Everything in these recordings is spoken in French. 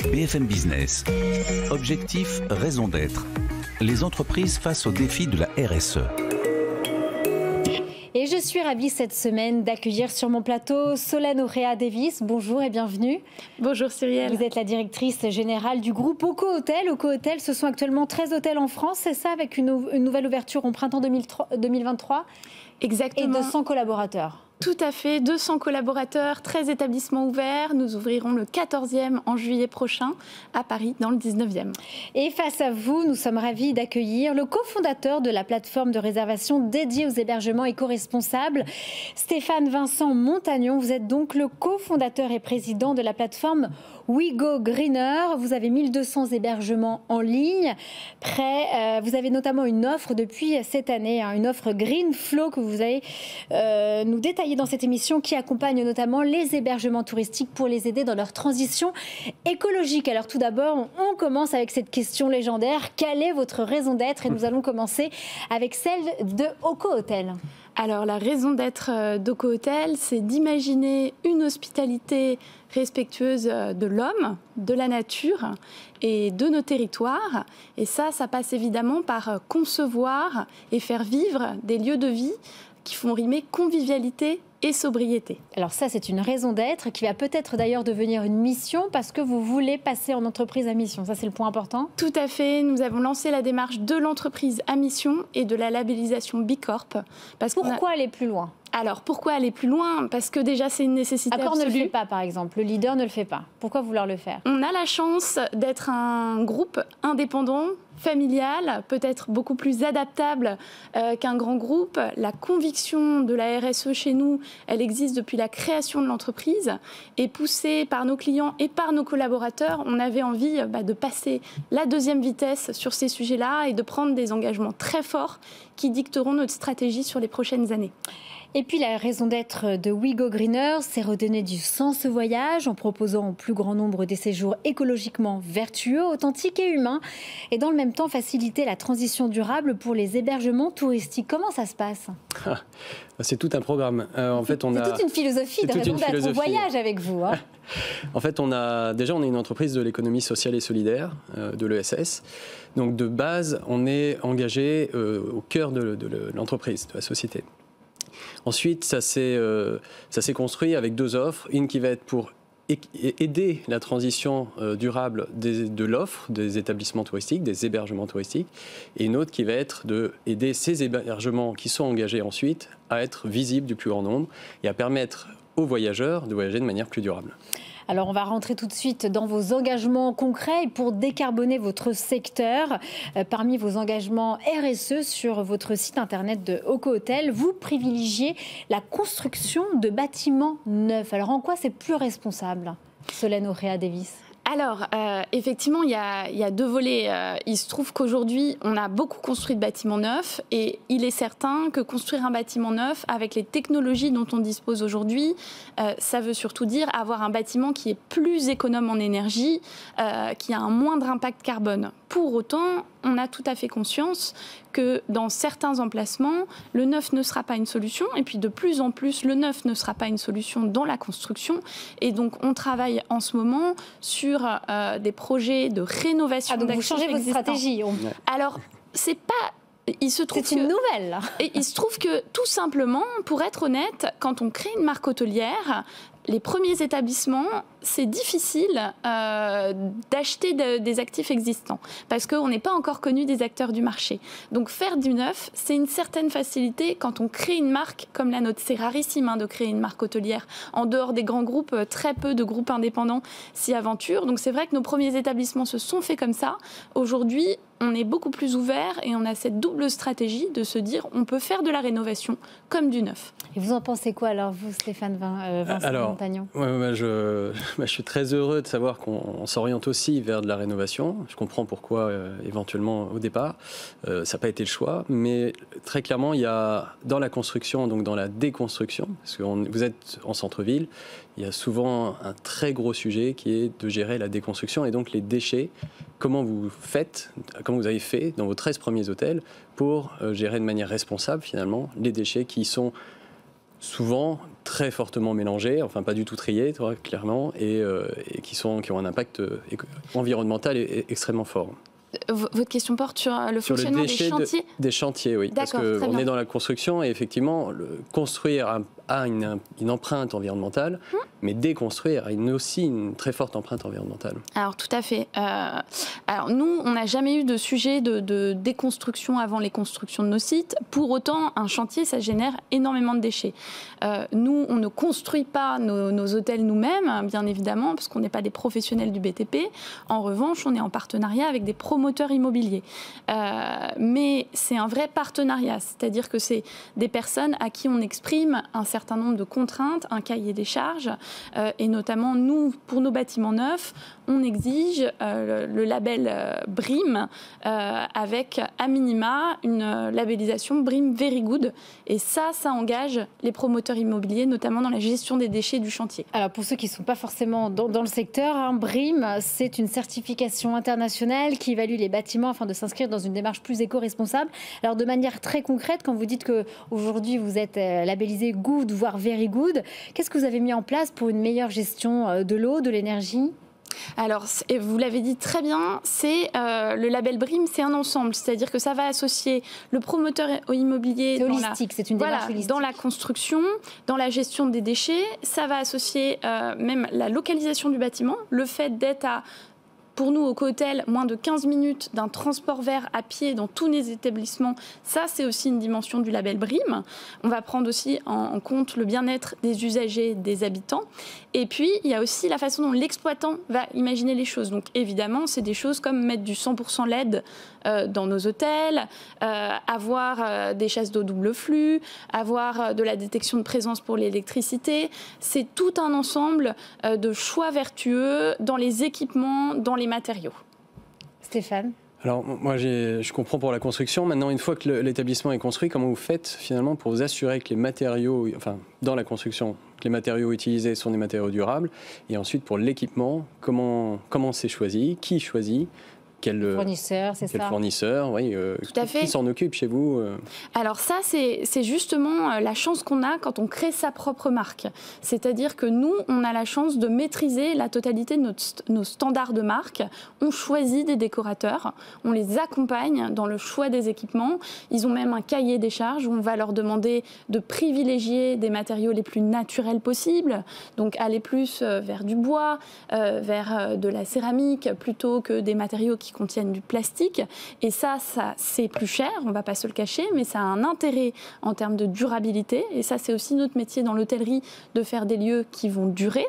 BFM Business. Objectif, raison d'être. Les entreprises face aux défis de la RSE. Et je suis ravie cette semaine d'accueillir sur mon plateau Solène Orea-Davis. Bonjour et bienvenue. Bonjour Cyrielle. Vous êtes la directrice générale du groupe Oco Hôtel. Oco Hôtel, ce sont actuellement 13 hôtels en France, c'est ça, avec une nouvelle ouverture en printemps 2023. Exactement. Et 200 collaborateurs. Tout à fait, 200 collaborateurs, 13 établissements ouverts. Nous ouvrirons le 14e en juillet prochain à Paris, dans le 19e. Et face à vous, nous sommes ravis d'accueillir le cofondateur de la plateforme de réservation dédiée aux hébergements éco-responsables, Stéphane Vincent Montagnon. Vous êtes donc le cofondateur et président de la plateforme WeGo Greener. Vous avez 1200 hébergements en ligne. Vous avez notamment une offre depuis cette année, une offre Green Flow que vous allez nous détailler dans cette émission, qui accompagne notamment les hébergements touristiques pour les aider dans leur transition écologique. Alors tout d'abord, on commence avec cette question légendaire. Quelle est votre raison d'être? Et nous allons commencer avec celle de Oco Hôtel. Alors la raison d'être d'Oco Hôtel, c'est d'imaginer une hospitalité respectueuse de l'homme, de la nature et de nos territoires. Et ça passe évidemment par concevoir et faire vivre des lieux de vie qui font rimer convivialité et sobriété. Alors ça, c'est une raison d'être qui va peut-être d'ailleurs devenir une mission parce que vous voulez passer en entreprise à mission. Ça, c'est le point important. Tout à fait. Nous avons lancé la démarche de l'entreprise à mission et de la labellisation Bicorp. Pourquoi aller plus loin ? Alors, pourquoi aller plus loin? Parce que déjà, c'est une nécessité Accor absolue. ne le fait pas, par exemple. Le leader ne le fait pas. Pourquoi vouloir le faire? On a la chance d'être un groupe indépendant, familial, peut-être beaucoup plus adaptable qu'un grand groupe. La conviction de la RSE chez nous, elle existe depuis la création de l'entreprise. Et poussée par nos clients et par nos collaborateurs, on avait envie de passer la deuxième vitesse sur ces sujets-là et de prendre des engagements très forts qui dicteront notre stratégie sur les prochaines années. Et puis la raison d'être de WeGo Greener, c'est redonner du sens au voyage en proposant au plus grand nombre des séjours écologiquement vertueux, authentiques et humains, et dans le même temps faciliter la transition durable pour les hébergements touristiques. Comment ça se passe? C'est tout un programme. En fait, c'est toute une philosophie de raison d'être au voyage avec vous. En fait, on est une entreprise de l'économie sociale et solidaire, de l'ESS. Donc de base, on est engagé au cœur de l'entreprise, de la société. Ensuite, ça s'est construit avec deux offres. Une qui va être pour aider la transition durable de l'offre des établissements touristiques, des hébergements touristiques, et une autre qui va être d'aider ces hébergements qui sont engagés ensuite à être visibles du plus grand nombre et à permettre aux voyageurs de voyager de manière plus durable. Alors, on va rentrer tout de suite dans vos engagements concrets pour décarboner votre secteur. Parmi vos engagements RSE sur votre site internet de Oco Hôtel, vous privilégiez la construction de bâtiments neufs. Alors, en quoi c'est plus responsable, Solène Orea-Davis ? Alors, effectivement, il y a deux volets. Il se trouve qu'aujourd'hui, on a beaucoup construit de bâtiments neufs et il est certain que construire un bâtiment neuf avec les technologies dont on dispose aujourd'hui, ça veut surtout dire avoir un bâtiment qui est plus économe en énergie, qui a un moindre impact carbone. Pour autant, on a tout à fait conscience que dans certains emplacements, le neuf ne sera pas une solution. Et puis de plus en plus, le neuf ne sera pas une solution dans la construction. Et donc, on travaille en ce moment sur des projets de rénovation. Donc vous changez votre stratégie. Alors, c'est pas... C'est une nouvelle. Et il se trouve que, tout simplement, pour être honnête, quand on crée une marque hôtelière, les premiers établissements, c'est difficile d'acheter des actifs existants parce qu'on n'est pas encore connu des acteurs du marché. Donc faire du neuf, c'est une certaine facilité quand on crée une marque comme la nôtre. C'est rarissime de créer une marque hôtelière. En dehors des grands groupes, très peu de groupes indépendants s'y aventurent. Donc c'est vrai que nos premiers établissements se sont faits comme ça. Aujourd'hui, on est beaucoup plus ouvert et on a cette double stratégie de se dire on peut faire de la rénovation comme du neuf. Et vous en pensez quoi alors, vous, Stéphane Vincent Montagnon? Je suis très heureux de savoir qu'on s'oriente aussi vers de la rénovation. Je comprends pourquoi, éventuellement, au départ, ça n'a pas été le choix. Mais très clairement, il y a dans la construction, donc dans la déconstruction, parce que vous êtes en centre-ville, il y a souvent un très gros sujet qui est de gérer la déconstruction et donc les déchets. Comment vous avez fait dans vos 13 premiers hôtels pour gérer de manière responsable, finalement, les déchets qui sont souvent très fortement mélangés, enfin pas du tout triés, clairement, et qui ont un impact environnemental extrêmement fort. Votre question porte sur le fonctionnement des chantiers ? Des chantiers, oui. Parce qu'on est dans la construction et effectivement, construire a une empreinte environnementale, mais déconstruire a aussi une très forte empreinte environnementale. Alors tout à fait. Alors nous, on n'a jamais eu de sujet de déconstruction avant les constructions de nos sites. Pour autant, un chantier, ça génère énormément de déchets. Nous, on ne construit pas nos hôtels nous-mêmes, bien évidemment, parce qu'on n'est pas des professionnels du BTP. En revanche, on est en partenariat avec des promoteurs immobiliers. Mais c'est un vrai partenariat, c'est-à-dire que c'est des personnes à qui on exprime un certain nombre de contraintes, un cahier des charges, et notamment nous, pour nos bâtiments neufs, on exige le label BREEAM avec à minima une labellisation BREEAM Very Good, et ça engage les promoteurs immobiliers, notamment dans la gestion des déchets du chantier. Alors pour ceux qui ne sont pas forcément dans le secteur, BREEAM, c'est une certification internationale qui évalue les bâtiments afin de s'inscrire dans une démarche plus éco-responsable. Alors de manière très concrète, quand vous dites qu'aujourd'hui vous êtes labellisé Good, voire Very Good, qu'est-ce que vous avez mis en place pour une meilleure gestion de l'eau, de l'énergie ? Alors, vous l'avez dit très bien, c'est le label BREEAM, c'est un ensemble, c'est-à-dire que ça va associer le promoteur immobilier c'est holistique, c'est une démarche holistique. Dans la construction, dans la gestion des déchets, ça va associer même la localisation du bâtiment, le fait d'être pour nous, au co-hôtel, moins de 15 minutes d'un transport vert à pied dans tous les établissements, ça c'est aussi une dimension du label BREEAM. On va prendre aussi en compte le bien-être des usagers, des habitants. Et puis, il y a aussi la façon dont l'exploitant va imaginer les choses. Donc évidemment, c'est des choses comme mettre du 100% LED dans nos hôtels, avoir des chasses d'eau double flux, avoir de la détection de présence pour l'électricité. C'est tout un ensemble de choix vertueux dans les équipements, dans les matériaux. Stéphane ? Alors moi je comprends pour la construction. Maintenant, une fois que l'établissement est construit, comment vous faites finalement pour vous assurer que les matériaux, enfin dans la construction, que les matériaux utilisés sont des matériaux durables, et ensuite pour l'équipement, comment c'est choisi, qui choisit? Quel fournisseur, c'est ça. Quel fournisseur, oui. Tout à fait. Qui s'en occupe chez vous Alors ça, c'est justement la chance qu'on a quand on crée sa propre marque. C'est-à-dire que nous, on a la chance de maîtriser la totalité de nos standards de marque. On choisit des décorateurs, on les accompagne dans le choix des équipements. Ils ont même un cahier des charges où on va leur demander de privilégier des matériaux les plus naturels possibles. Donc aller plus vers du bois, vers de la céramique, plutôt que des matériaux qui contiennent du plastique, et ça c'est plus cher, on ne va pas se le cacher, mais ça a un intérêt en termes de durabilité, et ça c'est aussi notre métier dans l'hôtellerie, de faire des lieux qui vont durer.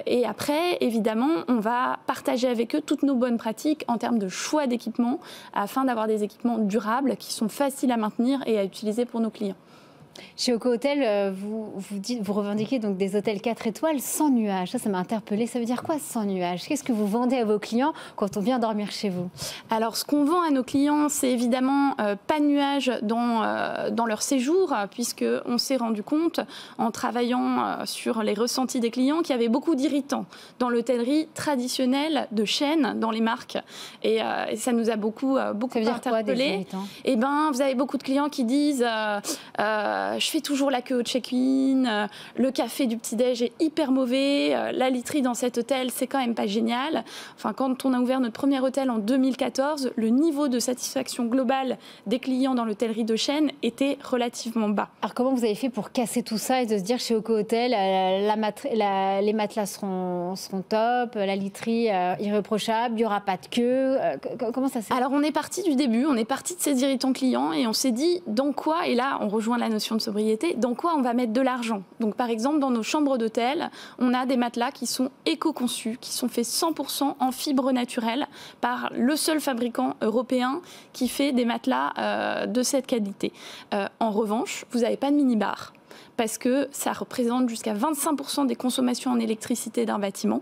Et après, évidemment, on va partager avec eux toutes nos bonnes pratiques en termes de choix d'équipements, afin d'avoir des équipements durables qui sont faciles à maintenir et à utiliser pour nos clients. Chez Oco-Hôtel, vous revendiquez donc des hôtels 4 étoiles sans nuages. Ça m'a interpellée. Ça veut dire quoi sans nuages? Qu'est-ce que vous vendez à vos clients quand on vient dormir chez vous? Alors, ce qu'on vend à nos clients, c'est évidemment pas de nuages dans leur séjour, puisqu'on s'est rendu compte, en travaillant sur les ressentis des clients, qu'il y avait beaucoup d'irritants dans l'hôtellerie traditionnelle de chaîne, dans les marques. Et ça nous a beaucoup interpellés. Eh ben, vous avez beaucoup de clients qui disent je fais toujours la queue au check-in, le café du petit-déj est hyper mauvais, la literie dans cet hôtel, c'est quand même pas génial. Enfin, quand on a ouvert notre premier hôtel en 2014, le niveau de satisfaction globale des clients dans l'hôtellerie de chaîne était relativement bas. Alors, comment vous avez fait pour casser tout ça et de se dire chez Oco-Hôtel, les matelas seront top, la literie irréprochable, il n'y aura pas de queue? Comment ça s'est fait? Alors, on est parti du début, on est parti de ces irritants clients et on s'est dit dans quoi, et là, on rejoint la notion de sobriété, dans quoi on va mettre de l'argent. Donc par exemple, dans nos chambres d'hôtel, on a des matelas qui sont éco-conçus, qui sont faits 100% en fibres naturelles par le seul fabricant européen qui fait des matelas de cette qualité. En revanche, vous n'avez pas de mini-bar, parce que ça représente jusqu'à 25% des consommations en électricité d'un bâtiment.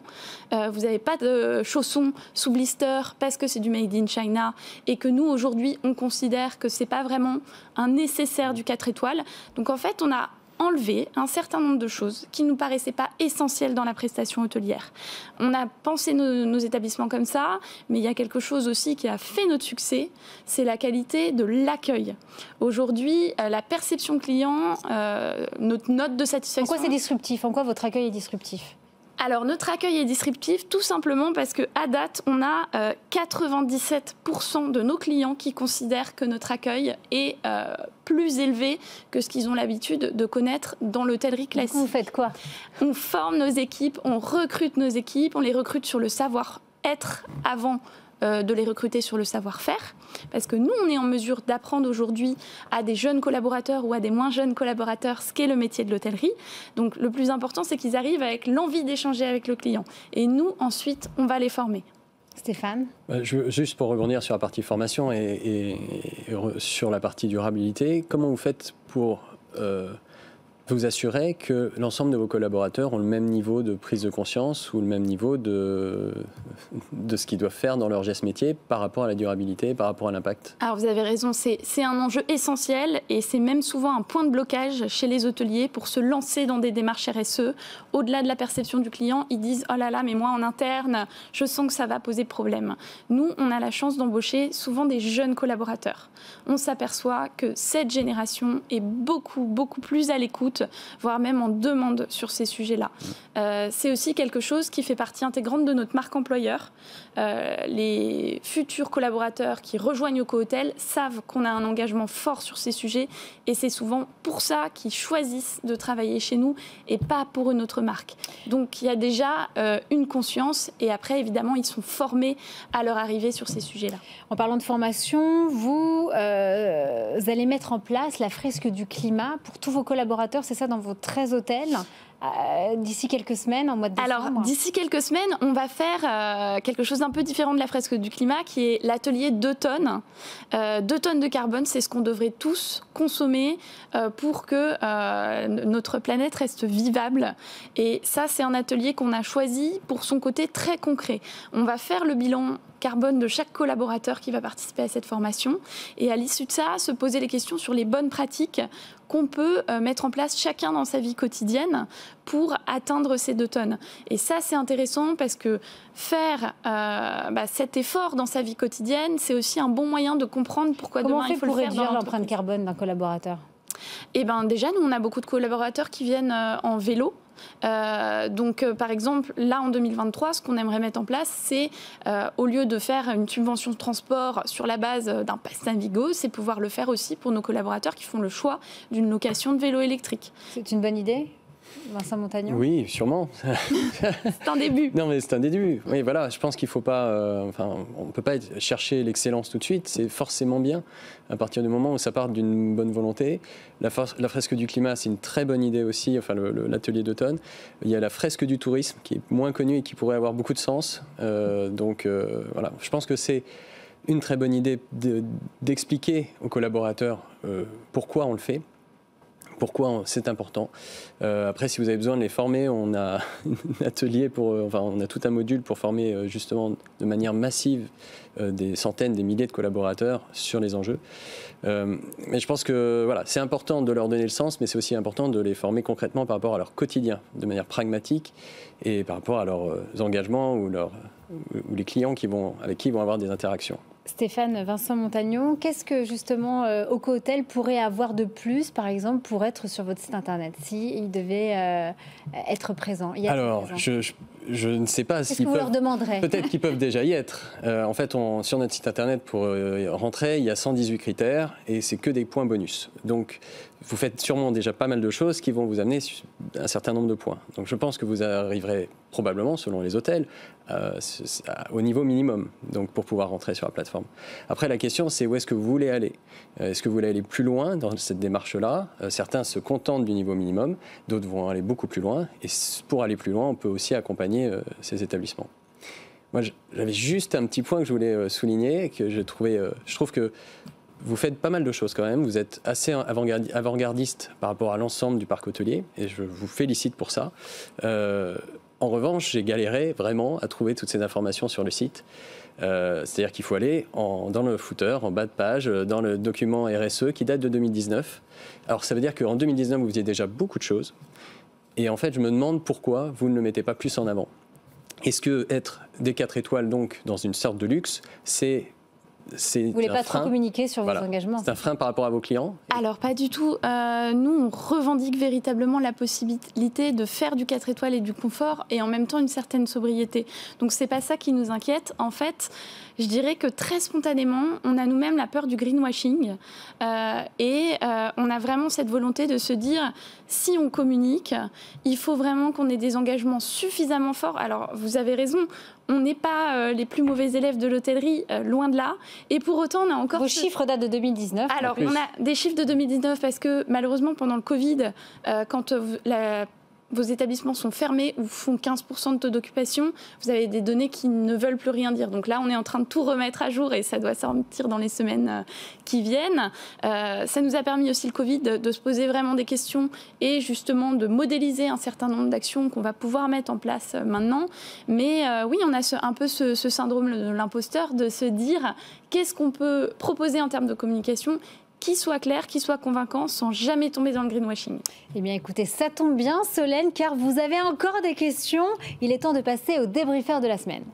Vous n'avez pas de chaussons sous blister parce que c'est du made in China et que nous, aujourd'hui, on considère que ce n'est pas vraiment un nécessaire du 4 étoiles. Donc, en fait, on a enlevé un certain nombre de choses qui ne nous paraissaient pas essentielles dans la prestation hôtelière. On a pensé nos établissements comme ça, mais il y a quelque chose aussi qui a fait notre succès, c'est la qualité de l'accueil. Aujourd'hui, la perception client, notre note de satisfaction... En quoi c'est disruptif? En quoi votre accueil est disruptif? Alors, notre accueil est disruptif tout simplement parce qu'à date, on a 97% de nos clients qui considèrent que notre accueil est plus élevé que ce qu'ils ont l'habitude de connaître dans l'hôtellerie classique. Vous faites quoi? On forme nos équipes, on recrute nos équipes, on les recrute sur le savoir-être avant de les recruter sur le savoir-faire, parce que nous, on est en mesure d'apprendre aujourd'hui à des jeunes collaborateurs ou à des moins jeunes collaborateurs ce qu'est le métier de l'hôtellerie. Donc, le plus important, c'est qu'ils arrivent avec l'envie d'échanger avec le client. Et nous, ensuite, on va les former. Stéphane? Juste pour rebondir sur la partie formation et sur la partie durabilité, comment vous faites pour vous assurer que l'ensemble de vos collaborateurs ont le même niveau de prise de conscience ou le même niveau de ce qu'ils doivent faire dans leur geste métier par rapport à la durabilité, par rapport à l'impact? Alors vous avez raison, c'est un enjeu essentiel et c'est même souvent un point de blocage chez les hôteliers pour se lancer dans des démarches RSE. Au-delà de la perception du client, ils disent « Oh là là, mais moi en interne, je sens que ça va poser problème ». Nous, on a la chance d'embaucher souvent des jeunes collaborateurs. On s'aperçoit que cette génération est beaucoup plus à l'écoute, voire même en demande sur ces sujets-là. C'est aussi quelque chose qui fait partie intégrante de notre marque employeur. Les futurs collaborateurs qui rejoignent OcoHotel savent qu'on a un engagement fort sur ces sujets et c'est souvent pour ça qu'ils choisissent de travailler chez nous et pas pour une autre marque. Donc il y a déjà une conscience et après évidemment ils sont formés à leur arrivée sur ces sujets-là. En parlant de formation, vous allez mettre en place la fresque du climat pour tous vos collaborateurs, c'est ça, dans vos 13 hôtels d'ici quelques semaines, en mois de décembre? Alors, d'ici quelques semaines, on va faire quelque chose d'un peu différent de la fresque du climat, qui est l'atelier 2 tonnes. 2 tonnes de carbone, c'est ce qu'on devrait tous consommer pour que notre planète reste vivable. Et ça, c'est un atelier qu'on a choisi pour son côté très concret. On va faire le bilan carbone de chaque collaborateur qui va participer à cette formation et à l'issue de ça, se poser les questions sur les bonnes pratiques qu'on peut mettre en place chacun dans sa vie quotidienne pour atteindre ces 2 tonnes. Et ça, c'est intéressant parce que faire cet effort dans sa vie quotidienne, c'est aussi un bon moyen de comprendre pourquoi demain il faut le faire. Comment on fait pour réduire l'empreinte carbone d'un collaborateur? Eh bien, déjà, nous, on a beaucoup de collaborateurs qui viennent en vélo. Donc, par exemple, là, en 2023, ce qu'on aimerait mettre en place, c'est, au lieu de faire une subvention de transport sur la base d'un pass Navigo, c'est pouvoir le faire aussi pour nos collaborateurs qui font le choix d'une location de vélo électrique. C'est une bonne idée, Vincent Montagnon? Oui, sûrement. C'est un début. Non, mais c'est un début. Oui, voilà, je pense qu'il ne faut pas... on ne peut pas chercher l'excellence tout de suite. C'est forcément bien à partir du moment où ça part d'une bonne volonté. La fresque du climat, c'est une très bonne idée aussi, enfin l'atelier 2 tonnes. Il y a la fresque du tourisme qui est moins connue et qui pourrait avoir beaucoup de sens. Voilà, je pense que c'est une très bonne idée d'expliquer aux collaborateurs pourquoi on le fait. Pourquoi c'est important. Après, si vous avez besoin de les former, on a un atelier on a tout un module pour former justement de manière massive des centaines, des milliers de collaborateurs sur les enjeux. Mais je pense que voilà, c'est important de leur donner le sens, mais c'est aussi important de les former concrètement par rapport à leur quotidien, de manière pragmatique et par rapport à leurs engagements ou les clients avec qui ils vont avoir des interactions. Stéphane, Vincent Montagnon, qu'est-ce que justement OcoHotel pourrait avoir de plus, par exemple, pour être sur votre site internet, s'il devait être présent? Alors, je ne sais pas s'ils peuvent... leur demanderez? Peut-être qu'ils peuvent déjà y être. En fait, sur notre site internet, pour rentrer, il y a 118 critères et c'est que des points bonus. Donc, vous faites sûrement déjà pas mal de choses qui vont vous amener un certain nombre de points. Donc, je pense que vous arriverez probablement, selon les hôtels, au niveau minimum, donc pour pouvoir rentrer sur la plateforme. Après, la question, c'est où est-ce que vous voulez aller? Est-ce que vous voulez aller plus loin dans cette démarche-là? Certains se contentent du niveau minimum, d'autres vont aller beaucoup plus loin. Et pour aller plus loin, on peut aussi accompagner ces établissements. Moi, j'avais juste un petit point que je voulais souligner, que je trouve que vous faites pas mal de choses quand même. Vous êtes assez avant-gardiste par rapport à l'ensemble du parc hôtelier, et je vous félicite pour ça. En revanche, j'ai galéré vraiment à trouver toutes ces informations sur le site. C'est-à-dire qu'il faut aller dans le footer, en bas de page, dans le document RSE qui date de 2019. Alors ça veut dire qu'en 2019, vous faisiez déjà beaucoup de choses. Et en fait, je me demande pourquoi vous ne le mettez pas plus en avant. Est-ce que être des 4 étoiles, donc, dans une sorte de luxe, c'est vous voulez pas trop communiquer sur vos engagements? C'est un frein par rapport à vos clients? Alors pas du tout. Nous, on revendique véritablement la possibilité de faire du 4 étoiles et du confort et en même temps une certaine sobriété. Donc c'est pas ça qui nous inquiète. En fait, je dirais que très spontanément, on a nous-mêmes la peur du greenwashing et on a vraiment cette volonté de se dire, si on communique, il faut vraiment qu'on ait des engagements suffisamment forts. Alors vous avez raison, on n'est pas les plus mauvais élèves de l'hôtellerie, loin de là. Et pour autant, on a encore... Vos chiffres datent de 2019. Alors, on a des chiffres de 2019 parce que malheureusement, pendant le Covid, quand vos établissements sont fermés ou font 15% de taux d'occupation, vous avez des données qui ne veulent plus rien dire. Donc là, on est en train de tout remettre à jour et ça doit sortir dans les semaines qui viennent. Ça nous a permis aussi, le Covid, de se poser vraiment des questions et justement de modéliser un certain nombre d'actions qu'on va pouvoir mettre en place maintenant. Mais oui, on a un peu ce syndrome de l'imposteur de se dire qu'est-ce qu'on peut proposer en termes de communication qui soit clair, qui soit convaincant, sans jamais tomber dans le greenwashing. Eh bien, écoutez, ça tombe bien, Solène, car vous avez encore des questions. Il est temps de passer au débriefeur de la semaine.